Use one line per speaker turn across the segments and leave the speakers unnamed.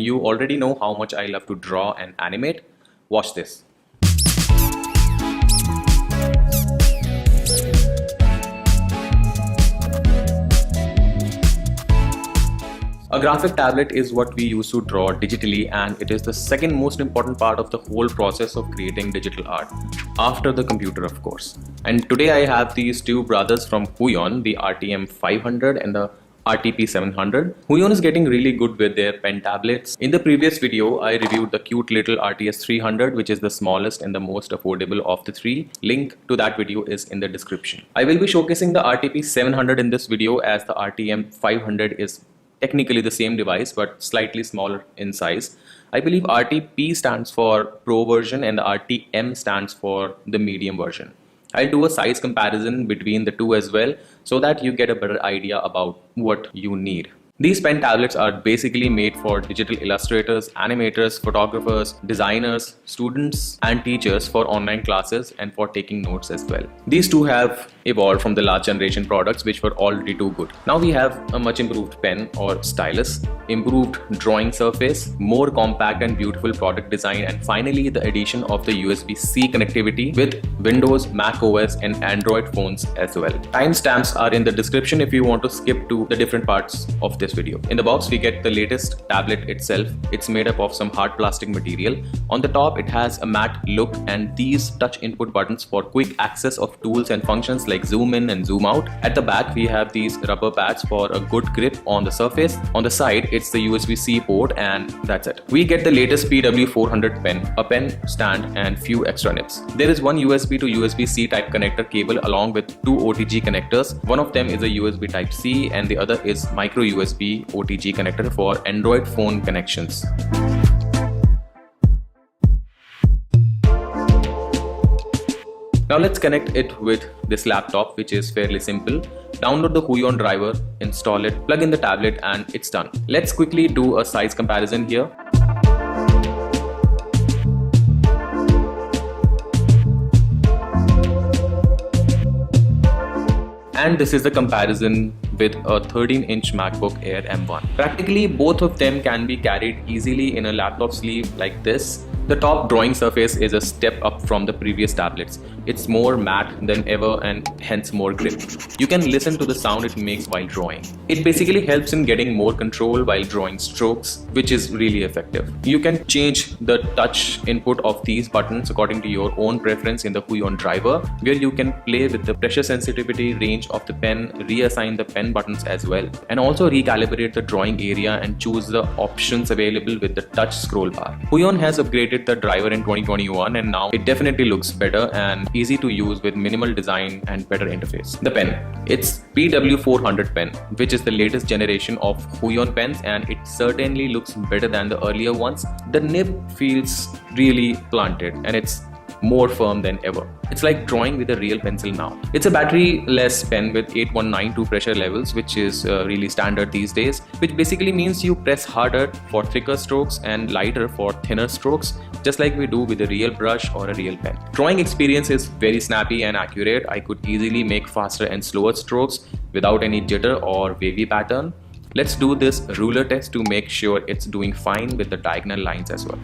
You already know how much I love to draw and animate. Watch this. A graphic tablet is what we use to draw digitally, and it is the second most important part of the whole process of creating digital art, after the computer of course. And today I have these two brothers from Huion, the RTM500 and the RTP700. Huion is getting really good with their pen tablets. In the previous video, I reviewed the cute little RTS300, which is the smallest and the most affordable of the three. Link to that video is in the description. I will be showcasing the RTP700 in this video, as the RTM500 is technically the same device but slightly smaller in size. I believe RTP stands for Pro version and the RTM stands for the medium version. I'll do a size comparison between the two as well, so that you get a better idea about what you need. These pen tablets are basically made for digital illustrators, animators, photographers, designers, students and teachers for online classes and for taking notes as well. These two have evolved from the last generation products which were already too good. Now we have a much improved pen or stylus, improved drawing surface, more compact and beautiful product design, and finally the addition of the USB-C connectivity with Windows, Mac OS and Android phones as well. Timestamps are in the description if you want to skip to the different parts of this video. In the box we get the latest tablet itself. It's made up of some hard plastic material. On the top it has a matte look and these touch input buttons for quick access of tools and functions like zoom in and zoom out. At the back we have these rubber pads for a good grip on the surface. On the side it's the USB-C port, and that's it. We get the latest PW400 pen, a pen stand and few extra nibs. There is one USB to USB-C type connector cable along with two OTG connectors. One of them is a USB type C and the other is micro USB OTG connector for Android phone connections. Now let's connect it with this laptop, which is fairly simple. Download the Huion driver, install it, plug in the tablet and it's done. Let's quickly do a size comparison here. And this is the comparison with a 13-inch MacBook Air M1. Practically both of them can be carried easily in a laptop sleeve like this. The top drawing surface is a step up from the previous tablets. It's more matte than ever and hence more grip. You can listen to the sound it makes while drawing. It basically helps in getting more control while drawing strokes, which is really effective. You can change the touch input of these buttons according to your own preference in the Huion driver, where you can play with the pressure sensitivity range of the pen, reassign the pen buttons as well, and also recalibrate the drawing area and choose the options available with the touch scroll bar. Huion has upgraded the driver in 2021 and now it definitely looks better and easy to use with minimal design and better interface. The pen, it's PW400 pen, which is the latest generation of Huion pens, and it certainly looks better than the earlier ones. The nib feels really planted and it's more firm than ever. It's like drawing with a real pencil now. It's a battery-less pen with 8192 pressure levels, which is really standard these days, which basically means you press harder for thicker strokes and lighter for thinner strokes, just like we do with a real brush or a real pen. Drawing experience is very snappy and accurate. I could easily make faster and slower strokes without any jitter or wavy pattern. Let's do this ruler test to make sure it's doing fine with the diagonal lines as well.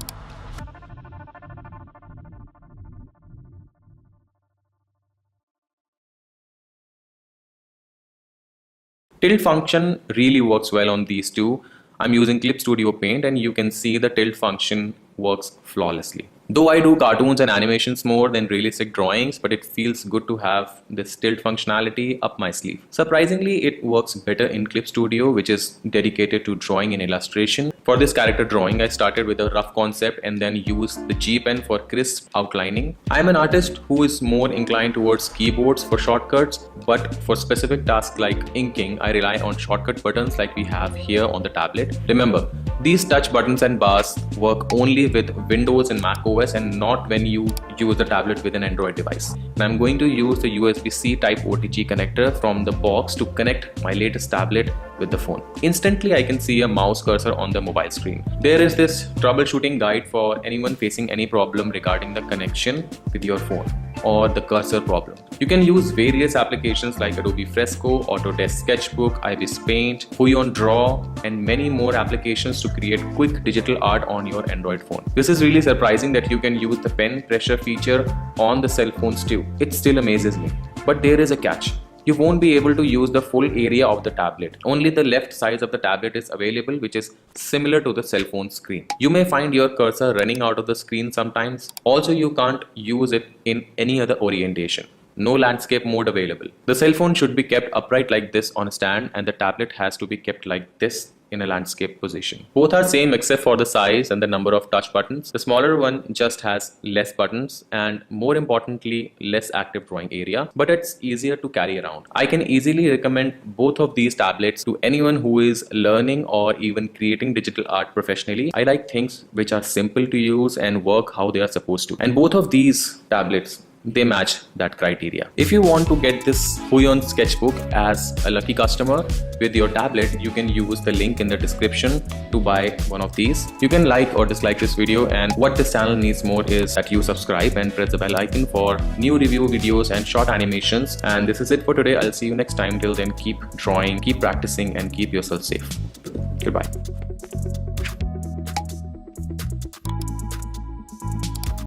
Tilt function really works well on these two. I'm using Clip Studio Paint and you can see the tilt function works flawlessly. Though I do cartoons and animations more than realistic drawings, but it feels good to have this tilt functionality up my sleeve. Surprisingly, it works better in Clip Studio, which is dedicated to drawing and illustration. For this character drawing, I started with a rough concept and then used the G pen for crisp outlining. I am an artist who is more inclined towards keyboards for shortcuts, but for specific tasks like inking, I rely on shortcut buttons like we have here on the tablet. Remember, these touch buttons and bars work only with Windows and Mac OS and not when you use the tablet with an Android device. And I'm going to use the USB-C type OTG connector from the box to connect my latest tablet with the phone. Instantly I can see a mouse cursor on the mobile screen. There is this troubleshooting guide for anyone facing any problem regarding the connection with your phone. or the cursor problem. You can use various applications like Adobe Fresco, Autodesk Sketchbook, Ibis Paint, Huion Draw, and many more applications to create quick digital art on your Android phone. This is really surprising that you can use the pen pressure feature on the cell phones too. It still amazes me. But there is a catch. You won't be able to use the full area of the tablet. Only the left side of the tablet is available, which is similar to the cell phone screen. You may find your cursor running out of the screen sometimes. Also, you can't use it in any other orientation. No landscape mode available. The cell phone should be kept upright like this on a stand, and the tablet has to be kept like this in a landscape position. Both are same except for the size and the number of touch buttons. The smaller one just has less buttons and, more importantly, less active drawing area, but it's easier to carry around. I can easily recommend both of these tablets to anyone who is learning or even creating digital art professionally. I like things which are simple to use and work how they are supposed to. And both of these tablets, they match that criteria. If you want to get this Huion sketchbook as a lucky customer with your tablet, you can use the link in the description to buy one of these. You can like or dislike this video, and what this channel needs more is that you subscribe and press the bell icon for new review videos and short animations. And this is it for today. I'll see you next time. Till then, keep drawing, keep practicing, and keep yourself safe. Goodbye.